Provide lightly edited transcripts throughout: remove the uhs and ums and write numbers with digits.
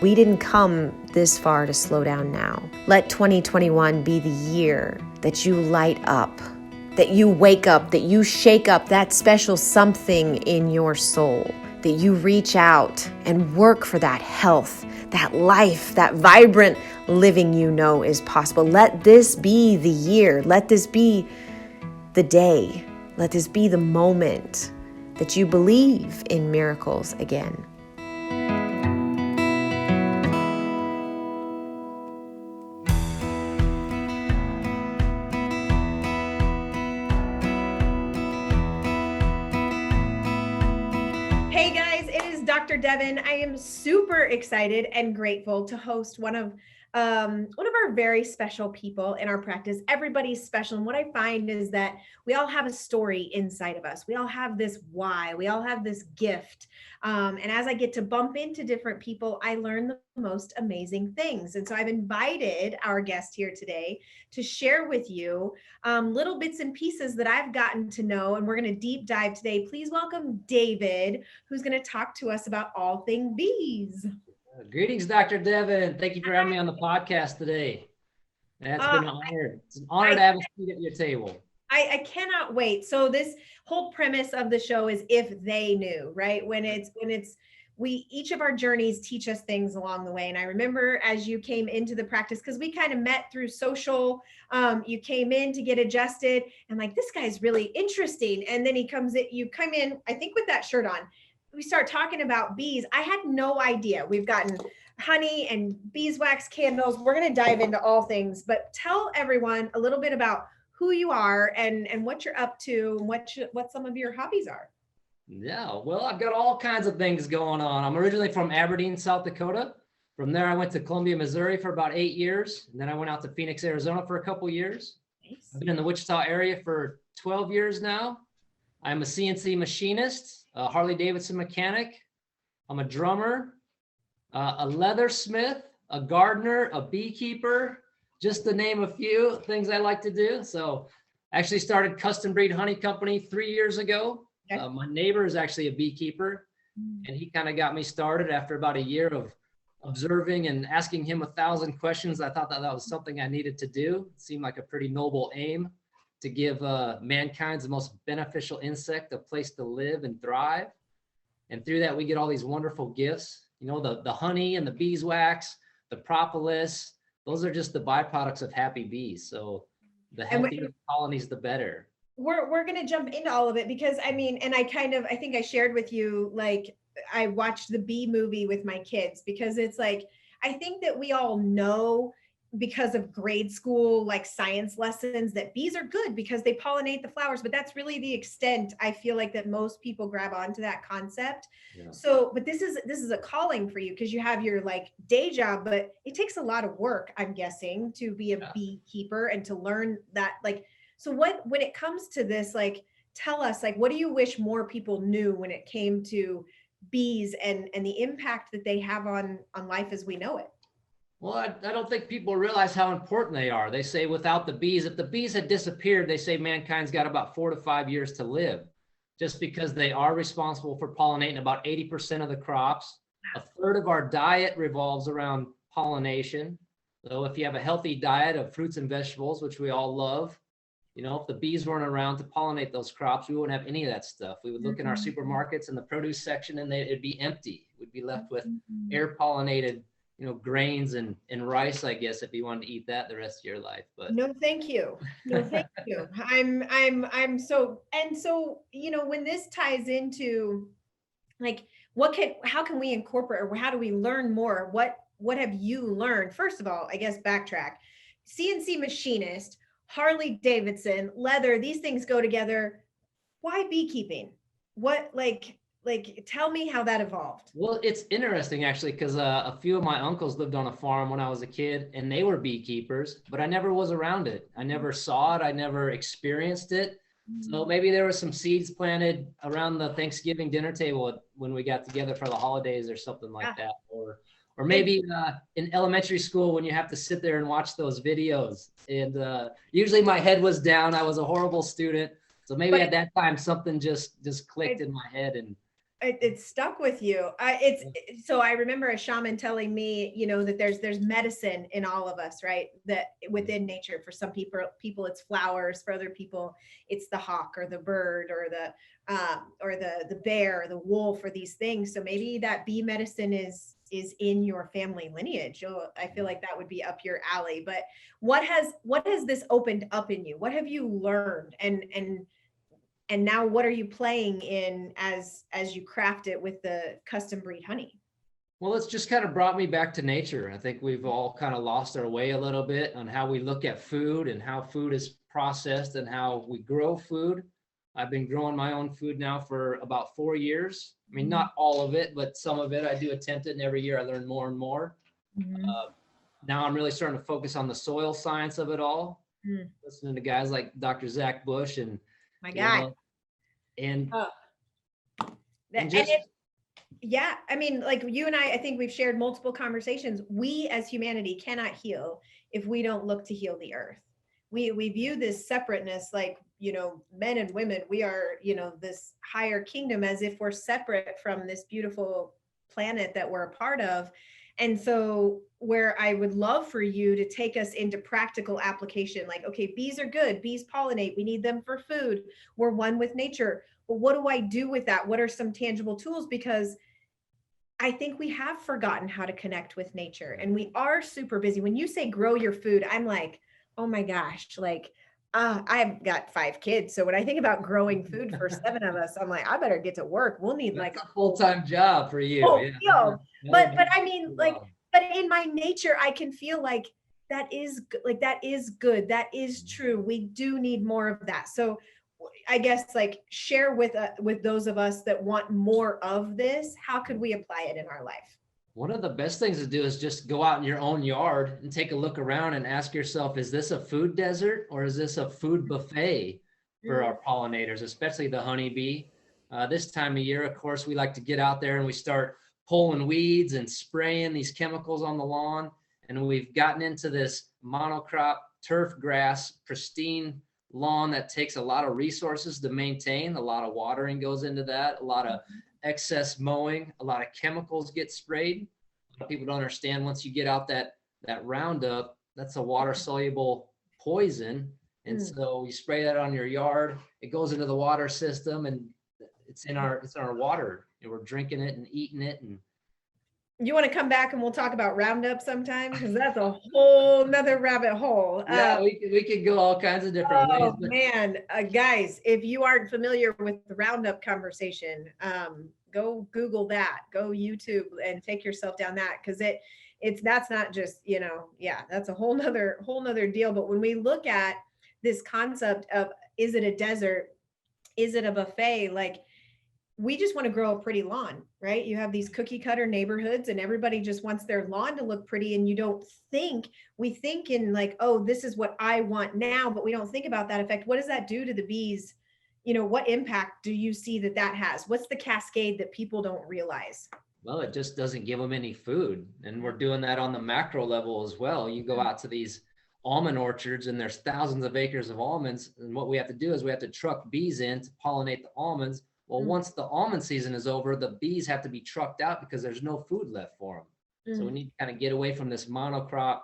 We didn't come this far to slow down now. Let 2021 be the year that you light up, that you wake up, that you shake up that special something in your soul, that you reach out and work for that health, that life, that vibrant living you know is possible. Let this be the year. Let this be the day. Let this be the moment that you believe in miracles again. Hey guys, it is Dr. Devin. I am super excited and grateful to host one of our very special people in our practice. Everybody's special, and what I find is that we all have a story inside of us. We all have this why. We all have this gift. And as I get to bump into different people, I learn the most amazing things. And so I've invited our guest here today to share with you little bits and pieces that I've gotten to know. And we're going to deep dive today. Please welcome David, who's going to talk to us about all things bees. Greetings, Dr. Devin. Thank you for having me on the podcast today. That's been an honor. It's an honor to have a seat at your table. I cannot wait. So this whole premise of the show is if they knew, right? Each of our journeys teach us things along the way. And I remember as you came into the practice, because we kind of met through social, you came in to get adjusted and like, this guy's really interesting. And then you come in, I think with that shirt on, we start talking about bees. I had no idea. We've gotten honey and beeswax candles. We're going to dive into all things, but tell everyone a little bit about who you are and what you're up to and what some of your hobbies are. Yeah, well, I've got all kinds of things going on. I'm originally from Aberdeen, South Dakota. From there, I went to Columbia, Missouri for about 8 years. And then I went out to Phoenix, Arizona for a couple years. Nice. I've been in the Wichita area for 12 years now. I'm a CNC machinist, a Harley Davidson mechanic. I'm a drummer, a leathersmith, a gardener, a beekeeper, just to name a few things I like to do. So I actually started Custom Breed Honey Company 3 years ago. Okay. My neighbor is actually a beekeeper, and he kind of got me started after about a year of observing and asking him 1,000 questions. I thought that was something I needed to do. It seemed like a pretty noble aim to give mankind's the most beneficial insect a place to live and thrive. And through that, we get all these wonderful gifts. You know, the honey and the beeswax, the propolis, those are just the byproducts of happy bees. So the healthier the colonies, the better. We're going to jump into all of it because I mean, and I think I shared with you, like I watched the bee movie with my kids because it's like, I think that we all know because of grade school, like science lessons, that bees are good because they pollinate the flowers, but that's really the extent I feel like that most people grab onto that concept. Yeah. So, but this is a calling for you because you have your like day job, but it takes a lot of work, I'm guessing, to be a beekeeper and to learn that. Like, so when it comes to this, like, tell us, like, what do you wish more people knew when it came to bees and the impact that they have on life as we know it? Well, I don't think people realize how important they are. They say without the bees, if the bees had disappeared, they say mankind's got about 4 to 5 years to live, just because they are responsible for pollinating about 80% of the crops. A third of our diet revolves around pollination. So if you have a healthy diet of fruits and vegetables, which we all love, you know, if the bees weren't around to pollinate those crops, we wouldn't have any of that stuff. We would look in our supermarkets in the produce section and it'd be empty. We'd be left with air pollinated, you know, grains and rice, I guess, if you wanted to eat that the rest of your life. But no, thank you. No, thank you. I'm so, and so, you know, when this ties into like, how can we incorporate, or how do we learn more? What have you learned? First of all, I guess backtrack, CNC machinist, Harley Davidson, leather, these things go together. Why beekeeping? What, like, tell me how that evolved. Well, it's interesting actually, because a few of my uncles lived on a farm when I was a kid and they were beekeepers, but I never was around it. I never saw it. I never experienced it. So maybe there were some seeds planted around the Thanksgiving dinner table when we got together for the holidays or something like that. Or maybe in elementary school when you have to sit there and watch those videos. And usually my head was down. I was a horrible student. So maybe at that time something just clicked in my head and It stuck with you. So I remember a shaman telling me, that there's medicine in all of us, right? That within nature, for some people it's flowers, for other people it's the hawk or the bird or the bear or the wolf or these things. So maybe that bee medicine is in your family lineage. I feel like that would be up your alley. But what has this opened up in you? What have you learned? And now what are you playing in as you craft it with the custom breed honey? Well, it's just kind of brought me back to nature. I think we've all kind of lost our way a little bit on how we look at food and how food is processed and how we grow food. I've been growing my own food now for about 4 years. I mean, not all of it, but some of it I do attempt it, and every year I learn more and more. Now I'm really starting to focus on the soil science of it all, listening to guys like Dr. Zach Bush and My guy. And just yeah, I mean, like you and I think we've shared multiple conversations. We as humanity cannot heal if we don't look to heal the earth. We view this separateness, like, men and women, we are, this higher kingdom, as if we're separate from this beautiful planet that we're a part of. And so where I would love for you to take us into practical application, like, okay, bees are good, bees pollinate, we need them for food, we're one with nature. But what do I do with that? What are some tangible tools? Because I think we have forgotten how to connect with nature, and we are super busy. When you say grow your food, I'm like, oh my gosh, like, I've got 5 kids. So when I think about growing food for 7 of us, I'm like, I better get to work. We'll need like a full-time job for you. But I mean, like, but in my nature, I can feel like that is good. That is true. We do need more of that. So I guess, like, share with those of us that want more of this, how could we apply it in our life? One of the best things to do is just go out in your own yard and take a look around and ask yourself, is this a food desert or is this a food buffet for our pollinators, especially the honeybee? This time of year, of course, we like to get out there and we start pulling weeds and spraying these chemicals on the lawn. And we've gotten into this monocrop turf grass, pristine lawn that takes a lot of resources to maintain. A lot of watering goes into that, a lot of excess mowing, a lot of chemicals get sprayed. People don't understand, once you get out that Roundup, that's a water soluble poison. And so you spray that on your yard, it goes into the water system, and it's in our water, and we're drinking it and eating it. And you want to come back and we'll talk about Roundup sometime, because that's a whole nother rabbit hole. Yeah, we could go all kinds of different ways. Oh man, guys, if you aren't familiar with the Roundup conversation, go Google that, go YouTube and take yourself down that, because that's not just, that's a whole nother deal. But when we look at this concept of, is it a desert? Is it a buffet? Like, we just want to grow a pretty lawn, right? You have these cookie cutter neighborhoods and everybody just wants their lawn to look pretty. And we think in like, oh, this is what I want now, but we don't think about that effect. What does that do to the bees? What impact do you see that has? What's the cascade that people don't realize? Well, it just doesn't give them any food. And we're doing that on the macro level as well. You go out to these almond orchards and there's thousands of acres of almonds. And what we have to do is we have to truck bees in to pollinate the almonds. Well, once the almond season is over, the bees have to be trucked out because there's no food left for them. So we need to kind of get away from this monocrop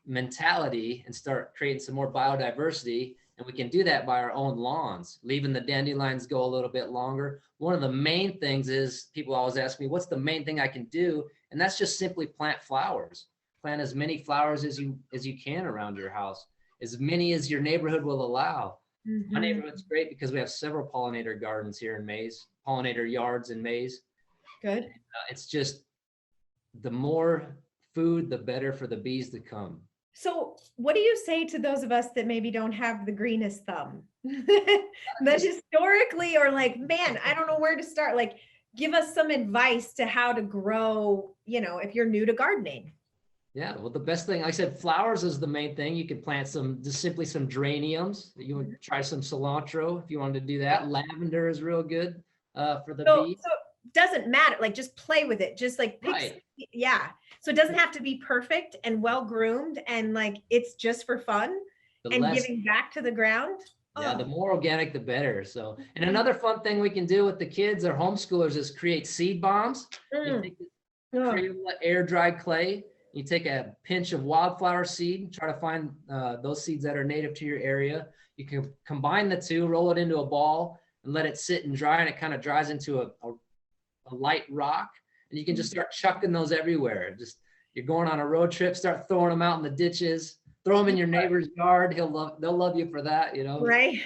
mentality and start creating some more biodiversity. And we can do that by our own lawns, leaving the dandelions go a little bit longer. One of the main things is, people always ask me, what's the main thing I can do? And that's just simply plant flowers. Plant as many flowers as you can around your house, as many as your neighborhood will allow. My neighborhood's great because we have several pollinator gardens here in Mays, pollinator yards in Mays. Good. It's just, the more food, the better for the bees to come. So what do you say to those of us that maybe don't have the greenest thumb? That historically, or like, man, I don't know where to start. Like, give us some advice to how to grow, if you're new to gardening. Yeah, well, the best thing, like I said, flowers is the main thing. You can plant simply some geraniums. You would try some cilantro if you wanted to do that. Lavender is real good for the bees. So it doesn't matter. Like, just play with it. Just like pick. Right. Yeah. So it doesn't have to be perfect and well groomed, and like, it's just for fun and giving back to the ground. Yeah, the Oh, more organic, the better. So, and another fun thing we can do with the kids or homeschoolers is create seed bombs. You mm, take this oh, Crayola air dried clay, you take a pinch of wildflower seed, try to find those seeds that are native to your area. You can combine the two, roll it into a ball, and let it sit and dry, and it kind of dries into a light rock. And you can just start chucking those everywhere. Just you're going on a road trip, start throwing them out in the ditches, throw them in your neighbor's yard. They'll love you for that, you know. right.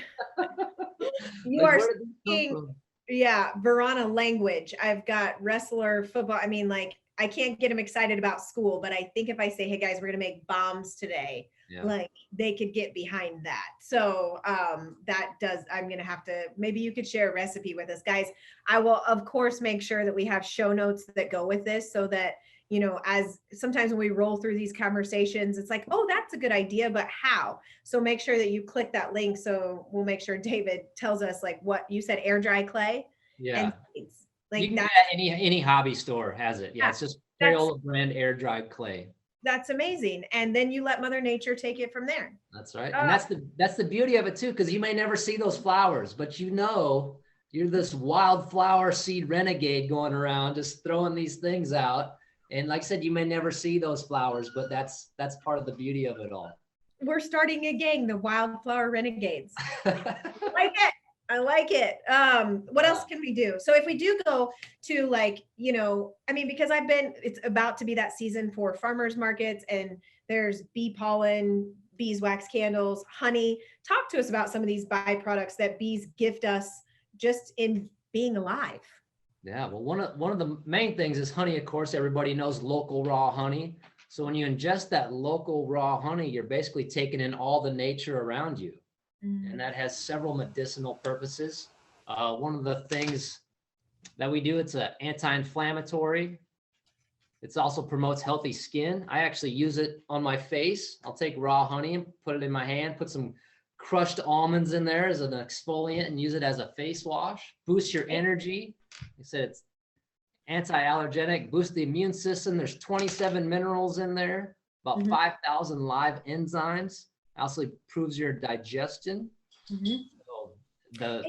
You Like, are where did this come speaking, from? yeah, Verona language. I've got wrestler football. I mean, like, I can't get them excited about school, but I think if I say, hey guys, we're gonna make bombs today, Yeah. like they could get behind that. So I'm gonna have to, maybe you could share a recipe with us, guys. I will of course make sure that we have show notes that go with this so that, you know, as sometimes when we roll through these conversations, it's like, oh, that's a good idea, but how? So make sure that you click that link. So we'll make sure David tells us like what you said, air dry clay Yeah. and seeds. You Like can that. get that any hobby store has it. Yeah, Yeah, it's just that's Crayola brand air dried clay. that's amazing. And then you let Mother Nature take it from there. That's right. And Oh, that's the beauty of it too, because you may never see those flowers, but you know you're this wildflower seed renegade going around just throwing these things out. And like I said, you may never see those flowers, but that's part of the beauty of it all. we're starting a gang, the Wildflower Renegades. Like it. I like it. What else can we do? So if we do go to like, you know, I mean, because it's about to be that season for farmers markets and there's bee pollen, beeswax candles, honey. Talk to us about some of these byproducts that bees gift us just in being alive. Yeah, well, one of the main things is honey. Of course, everybody knows local raw honey. So when you ingest that local raw honey, you're basically taking in all the nature around you. And that has several medicinal purposes. One of the things that we do, it's an anti-inflammatory. It also promotes healthy skin. I actually use it on my face. I'll take raw honey and put it in my hand, put some crushed almonds in there as an exfoliant and use it as a face wash. Boost your energy. I said it's anti-allergenic, boost the immune system. There's 27 minerals in there, about 5,000 live enzymes. Also improves your digestion. So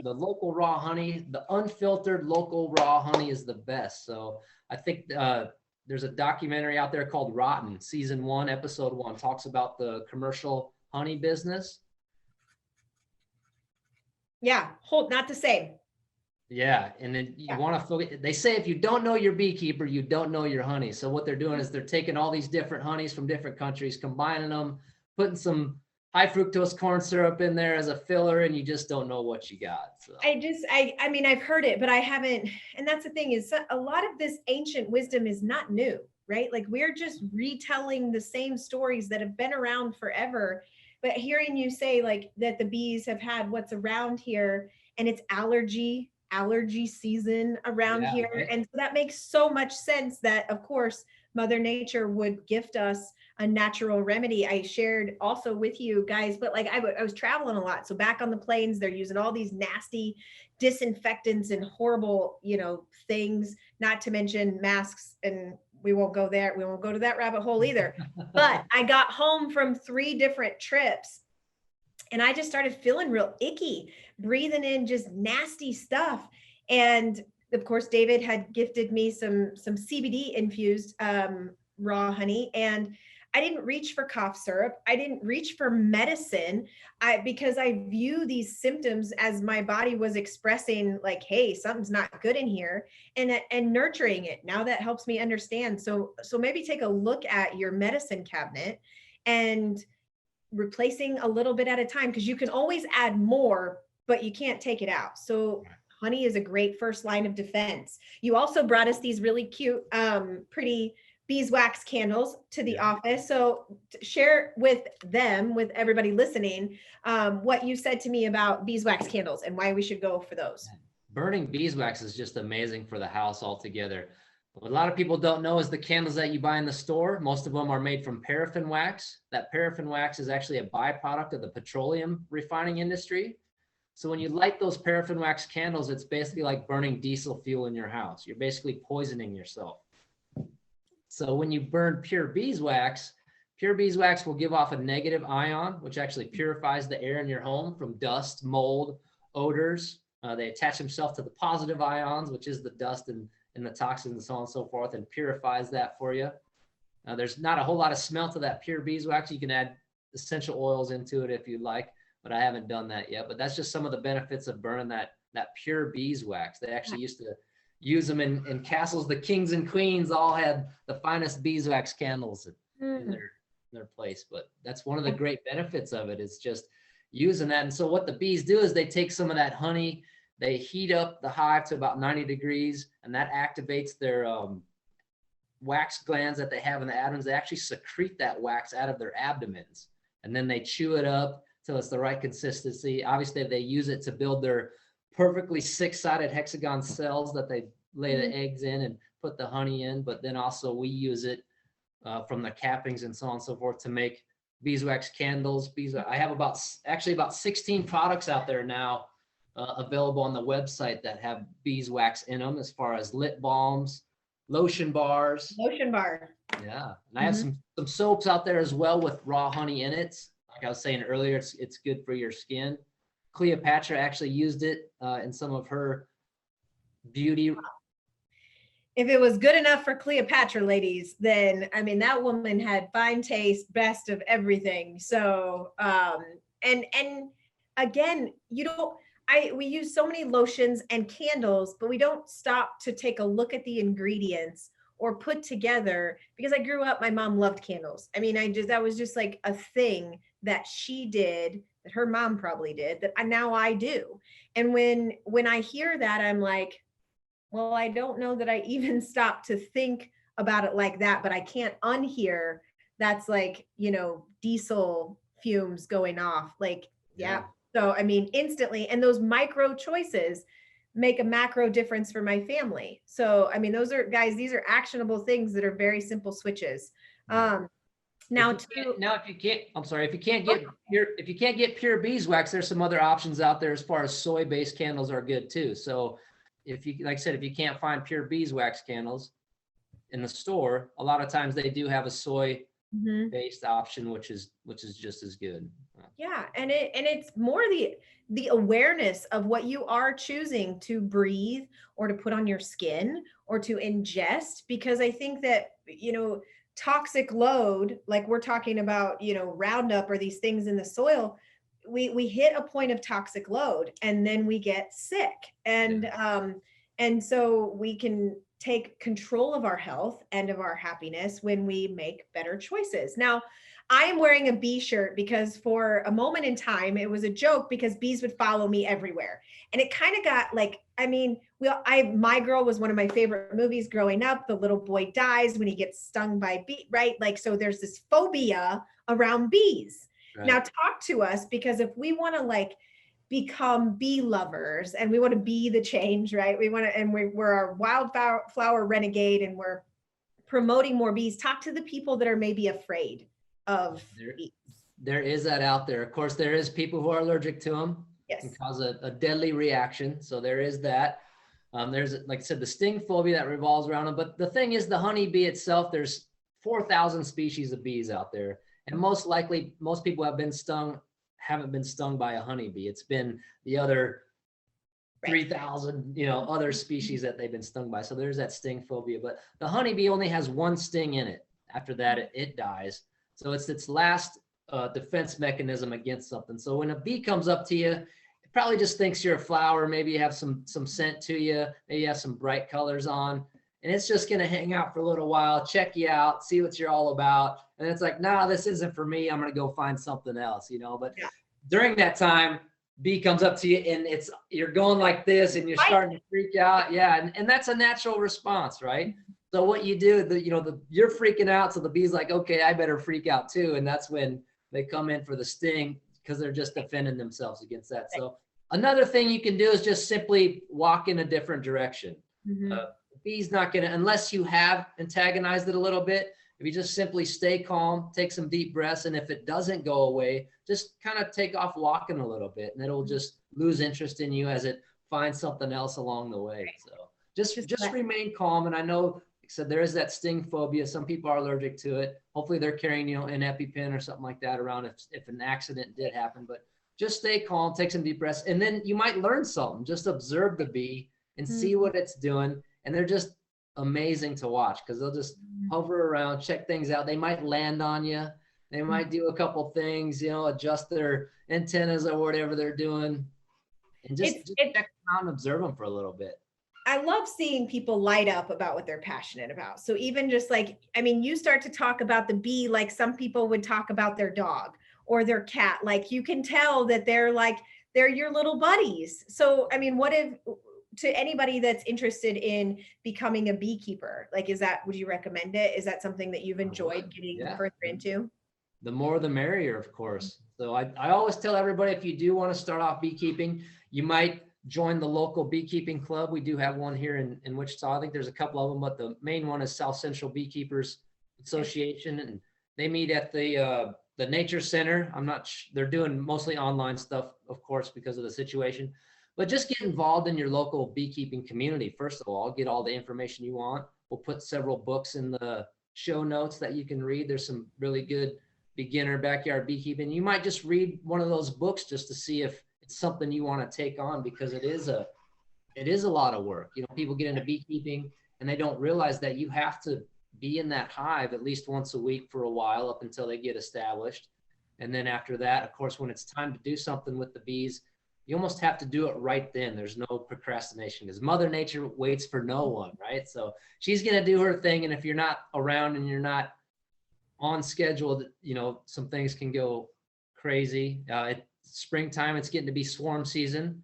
the local raw honey, the unfiltered local raw honey is the best. So I think there's a documentary out there called Rotten, season 1, episode 1, talks about the commercial honey business. Yeah, not the same. Yeah, and then you want to, they say if you don't know your beekeeper, you don't know your honey. So what they're doing is they're taking all these different honeys from different countries, combining them, putting some high fructose corn syrup in there as a filler, and you just don't know what you got. So I mean, I've heard it, but I haven't. And that's the thing is a lot of this ancient wisdom is not new, right? Like we're just retelling the same stories that have been around forever. But hearing you say like that the bees have had what's around here and it's allergy season around here. right? And so that makes so much sense that of course Mother Nature would gift us a natural remedy. I shared also with you guys, but like I was traveling a lot. So back on the plains, they're using all these nasty disinfectants and horrible, you know, things, not to mention masks. And we won't go there. We won't go to that rabbit hole either. But I got home from 3 different trips and I just started feeling real icky, breathing in just nasty stuff. And of course, David had gifted me some CBD infused raw honey, and I didn't reach for cough syrup. I didn't reach for medicine because I view these symptoms as my body was expressing like, hey, something's not good in here, and nurturing it. Now that helps me understand. So maybe take a look at your medicine cabinet and replacing a little bit at a time, because you can always add more, but you can't take it out. So honey is a great first line of defense. You also brought us these really cute, pretty beeswax candles to the office. So share with everybody listening, what you said to me about beeswax candles and why we should go for those. Burning beeswax is just amazing for the house altogether. What a lot of people don't know is the candles that you buy in the store, most of them are made from paraffin wax. That paraffin wax is actually a byproduct of the petroleum refining industry. So when you light those paraffin wax candles, it's basically like burning diesel fuel in your house. You're basically poisoning yourself. So when you burn pure beeswax, Pure beeswax will give off a negative ion, which actually purifies the air in your home from dust, mold, odors. They attach themselves to the positive ions, which is the dust and the toxins and so on and so forth, and purifies that for you. There's not a whole lot of smell to that pure beeswax. You can add essential oils into it if you like, but I haven't done that yet. But that's just some of the benefits of burning that pure beeswax. They actually used to use them in castles. The kings and queens all had the finest beeswax candles in their place. But that's one of the great benefits of it, is just using that. And so what the bees do is they take some of that honey, they heat up the hive to about 90 degrees, and that activates their wax glands that they have in the abdomens. They actually secrete that wax out of their abdomens, and then they chew it up till it's the right consistency. Obviously, they use it to build their perfectly six-sided hexagon cells that they lay the eggs in and put the honey in. But then also we use it from the cappings and so on and so forth to make beeswax candles. I have about 16 products out there now available on the website that have beeswax in them, as far as lip balms, lotion bars. Lotion bar. Yeah. And I have some soaps out there as well with raw honey in it. Like I was saying earlier, it's good for your skin. Cleopatra actually used it in some of her beauty. If it was good enough for Cleopatra, ladies, then I mean that woman had fine taste, best of everything. So and again, we use so many lotions and candles, but we don't stop to take a look at the ingredients or put together, because I grew up, my mom loved candles. I mean, that was just like a thing that she did, that her mom probably did, that now I do. And when I hear that, I'm like, well, I don't know that I even stopped to think about it like that, but I can't unhear that's like, diesel fumes going off. Like, yeah. So, I mean, instantly, and those micro choices make a macro difference for my family. So, I mean, these are actionable things that are very simple switches. If you can't get pure beeswax, there's some other options out there as far as soy-based candles are good too. So if you can't find pure beeswax candles in the store, a lot of times they do have a soy-based option, which is just as good. Yeah, and it's more the awareness of what you are choosing to breathe or to put on your skin or to ingest, because I think that toxic load, like we're talking about, Roundup or these things in the soil, we hit a point of toxic load and then we get sick. And so we can take control of our health and of our happiness when we make better choices. Now, I am wearing a bee shirt because for a moment in time, it was a joke because bees would follow me everywhere. And it kind of got like, I mean, My Girl was one of my favorite movies growing up. The little boy dies when he gets stung by a bee, right? Like, so there's this phobia around bees. Right. Now talk to us, because if we want to become bee lovers and we want to be the change, right? We're our wildflower renegade and we're promoting more bees. Talk to the people that are maybe afraid of bees. There is that out there. Of course, there is people who are allergic to them. Yes. Can cause a deadly reaction. So there is that. There's, like I said, the sting phobia that revolves around them. But the thing is, the honeybee itself, there's 4,000 species of bees out there. And most likely, most people haven't been stung by a honeybee. It's been the other 3,000, other species that they've been stung by. So there's that sting phobia. But the honeybee only has one sting in it. After that, it dies. So it's its last defense mechanism against something. So when a bee comes up to you, it probably just thinks you're a flower. Maybe you have some scent to you. Maybe you have some bright colors on. And it's just going to hang out for a little while, check you out, see what you're all about. And it's like, nah, this isn't for me. I'm going to go find something else, But during that time, bee comes up to you and you're going like this and you're starting to freak out. Yeah. And that's a natural response, right? So what you do, you're freaking out. So the bee's like, okay, I better freak out too. And that's when they come in for the sting, because they're just defending themselves against that. So another thing you can do is just simply walk in a different direction. The bee's not going to, unless you have antagonized it a little bit, if you just simply stay calm, take some deep breaths, and if it doesn't go away, just kind of take off walking a little bit, and it'll just lose interest in you as it finds something else along the way. So just remain calm. And I know said, there is that sting phobia. Some people are allergic to it. Hopefully they're carrying, an EpiPen or something like that around if an accident did happen. But just stay calm, take some deep breaths, and then you might learn something. Just observe the bee and see what it's doing. And they're just amazing to watch because they'll just hover around, check things out. They might land on you. They might do a couple things, adjust their antennas or whatever they're doing. And just check them out and observe them for a little bit. I love seeing people light up about what they're passionate about. So even just like, you start to talk about the bee like some people would talk about their dog or their cat. Like you can tell that they're your little buddies. So, what if, to anybody that's interested in becoming a beekeeper, would you recommend it? Is that something that you've enjoyed getting further into? The more the merrier, of course. So I always tell everybody, if you do want to start off beekeeping, you might join the local beekeeping club. We do have one here in Wichita. I think there's a couple of them, but the main one is South Central Beekeepers Association, and they meet at the Nature Center. They're doing mostly online stuff, of course, because of the situation. But just get involved in your local beekeeping community. First of all, get all the information you want. We'll put several books in the show notes that you can read. There's some really good beginner backyard beekeeping. You might just read one of those books just to see if it's something you want to take on, because it is a lot of work. People get into beekeeping and they don't realize that you have to be in that hive at least once a week for a while up until they get established. And then after that, of course, when it's time to do something with the bees, you almost have to do it right then. There's no procrastination because Mother Nature waits for no one, right? So she's going to do her thing. And if you're not around and you're not on schedule, some things can go crazy. Springtime, it's getting to be swarm season.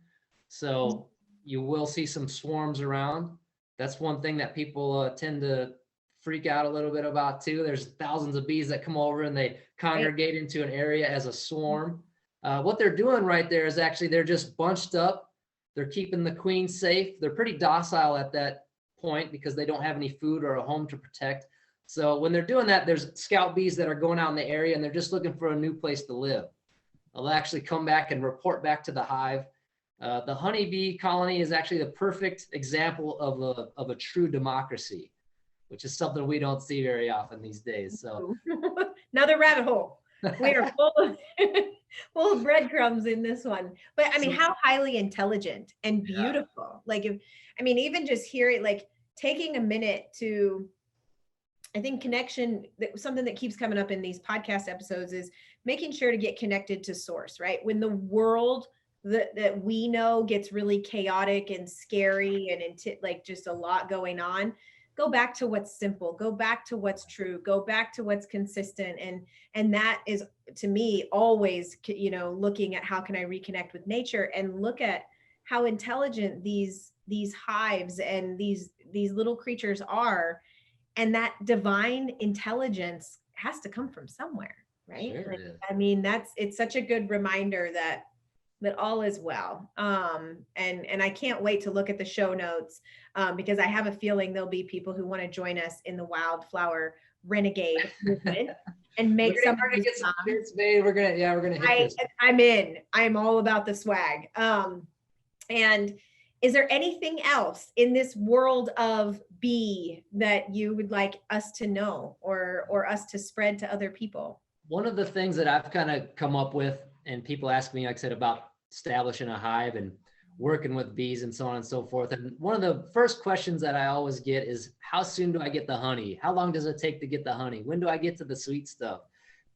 So you will see some swarms around. That's one thing that people tend to freak out a little bit about too. There's thousands of bees that come over and they congregate into an area as a swarm. What they're doing right there is actually they're just bunched up. They're keeping the queen safe. They're pretty docile at that point because they don't have any food or a home to protect. So when they're doing that, there's scout bees that are going out in the area and they're just looking for a new place to live. They'll actually come back and report back to the hive. The honeybee colony is actually the perfect example of a true democracy, which is something we don't see very often these days. So another rabbit hole. We are full of breadcrumbs in this one. But how highly intelligent and beautiful. Even just hearing, taking a minute to, I think connection, something that keeps coming up in these podcast episodes is making sure to get connected to source, right? When the world that we know gets really chaotic and scary and just a lot going on, go back to what's simple, go back to what's true, go back to what's consistent. And that is, to me, always, looking at how can I reconnect with nature and look at how intelligent these hives and these little creatures are. And that divine intelligence has to come from somewhere, right? Sure, it's such a good reminder that all is well. And I can't wait to look at the show notes because I have a feeling there'll be people who want to join us in the Wildflower Renegade movement and make some. We're gonna get some shirts made. We're gonna hit this. I'm in. I'm all about the swag. And is there anything else in this world of bee that you would like us to know or us to spread to other people? One of the things that I've kind of come up with, and people ask me, like I said, about establishing a hive and working with bees and so on and so forth. And one of the first questions that I always get is, how soon do I get the honey? How long does it take to get the honey? When do I get to the sweet stuff?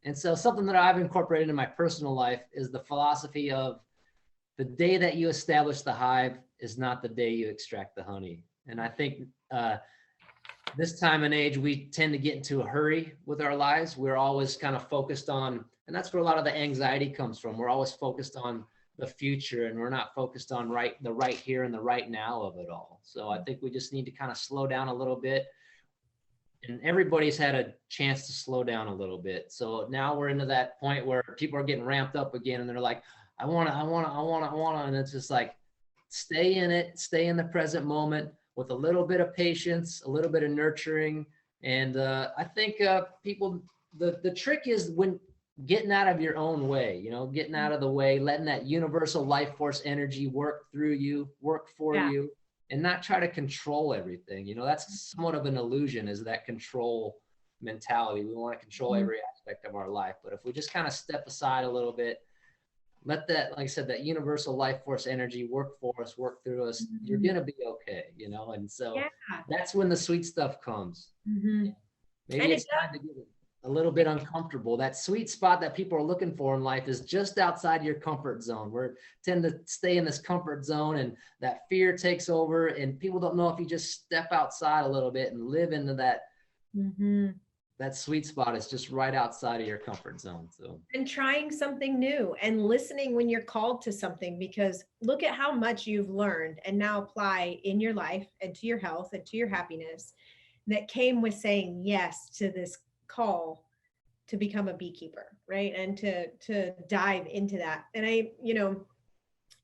And so something that I've incorporated in my personal life is the philosophy of the day that you establish the hive is not the day you extract the honey. And I think this time and age, we tend to get into a hurry with our lives. We're always kind of focused on, and that's where a lot of the anxiety comes from. We're always focused on the future and we're not focused on the right here and the right now of it all. So I think we just need to kind of slow down a little bit. And everybody's had a chance to slow down a little bit. So now we're into that point where people are getting ramped up again and they're like, I want to. And it's just like, stay in it, stay in the present moment with a little bit of patience, a little bit of nurturing. And I think people, the trick is when getting out of your own way, getting out of the way, letting that universal life force energy work through you, work for you. and not try to control everything. That's somewhat of an illusion, is that control mentality. We want to control every aspect of our life. But if we just kind of step aside a little bit, let that, like I said, that universal life force energy work for us, work through us, you're going to be okay, And so that's when the sweet stuff comes. Maybe it's time to get a little bit uncomfortable. That sweet spot that people are looking for in life is just outside your comfort zone. We tend to stay in this comfort zone, and that fear takes over, and people don't know if you just step outside a little bit and live into that that sweet spot is just right outside of your comfort zone. So, and trying something new and listening when you're called to something, because look at how much you've learned and now apply in your life and to your health and to your happiness that came with saying yes to this call to become a beekeeper, right? And to dive into that. And I,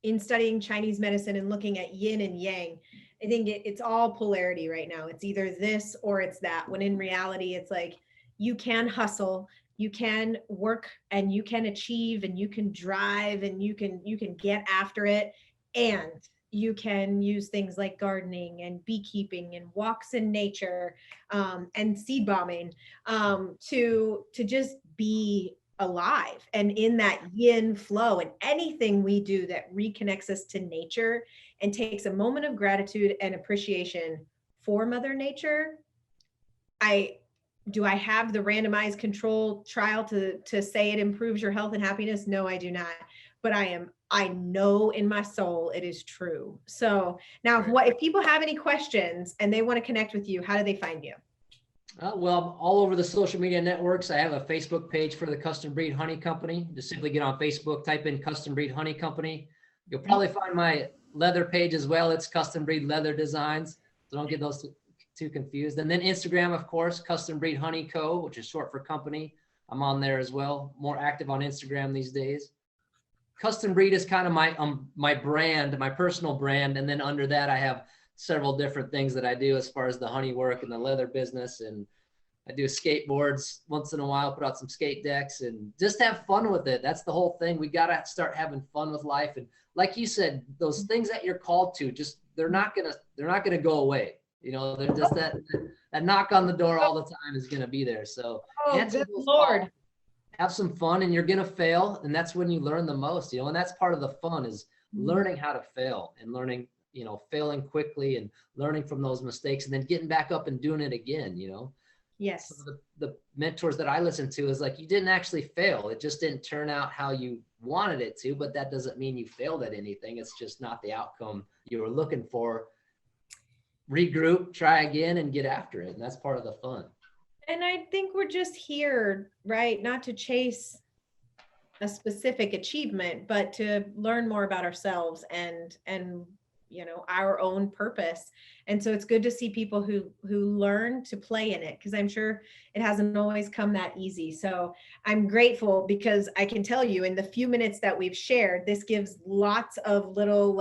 in studying Chinese medicine and looking at yin and yang, I think it's all polarity right now. It's either this or it's that, when in reality, it's like you can hustle, you can work, and you can achieve, and you can drive, and you can get after it. And you can use things like gardening and beekeeping and walks in nature, and seed bombing, to just be alive and in that yin flow. And anything we do that reconnects us to nature and takes a moment of gratitude and appreciation for Mother Nature. Do I have the randomized control trial to say it improves your health and happiness? No, I do not. But I know in my soul it is true. So now, if people have any questions and they want to connect with you, how do they find you? Well, all over the social media networks. I have a Facebook page for the Custom Breed Honey Company. Just simply get on Facebook, type in Custom Breed Honey Company. You'll probably find my leather page as well. It's Custom Breed Leather Designs. So don't get those too confused. And then Instagram, of course, Custom Breed Honey Co., which is short for company. I'm on there as well. More active on Instagram these days. Custom Breed is kind of my brand, my personal brand. And then under that, I have several different things that I do as far as the honey work and the leather business. And I do skateboards once in a while, put out some skate decks, and just have fun with it. That's the whole thing. We got to start having fun with life. And like you said, those things that you're called to, just, they're not going to go away. They're just that knock on the door all the time is going to be there. So good Lord. Have some fun, and you're going to fail. And that's when you learn the most, and that's part of the fun, is learning how to fail and learning, failing quickly and learning from those mistakes and then getting back up and doing it again, Yes. So the mentors that I listen to is like, you didn't actually fail. It just didn't turn out how you wanted it to, but that doesn't mean you failed at anything. It's just not the outcome you were looking for. Regroup, try again, and get after it. And that's part of the fun. And I think we're just here, right? Not to chase a specific achievement, but to learn more about ourselves and our own purpose. And so it's good to see people who learn to play in it, because I'm sure it hasn't always come that easy. So I'm grateful, because I can tell you, in the few minutes that we've shared, this gives lots of little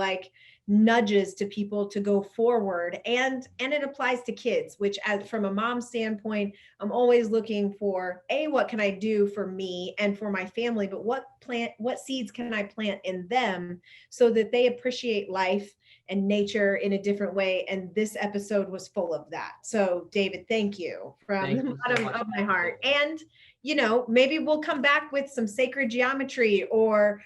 nudges to people to go forward, and it applies to kids, which, as from a mom standpoint, I'm always looking for what can I do for me and for my family, but what seeds can I plant in them so that they appreciate life and nature in a different way. And this episode was full of that. So David, thank you from the bottom of my heart. And maybe we'll come back with some sacred geometry, or,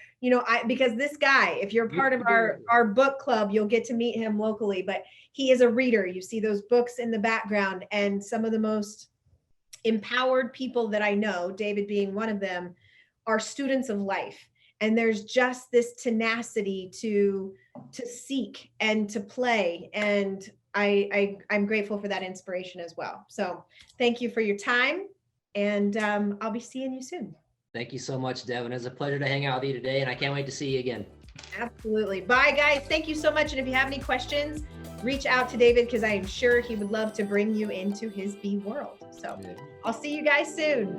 because this guy, if you're part of our book club, you'll get to meet him locally, but he is a reader. You see those books in the background, and some of the most empowered people that I know, David being one of them, are students of life. And there's just this tenacity to seek and to play. And I'm grateful for that inspiration as well. So thank you for your time. And I'll be seeing you soon. Thank you so much, Devin. It was a pleasure to hang out with you today, and I can't wait to see you again. Absolutely. Bye, guys. Thank you so much. And if you have any questions, reach out to David, because I am sure he would love to bring you into his bee world. So I'll see you guys soon.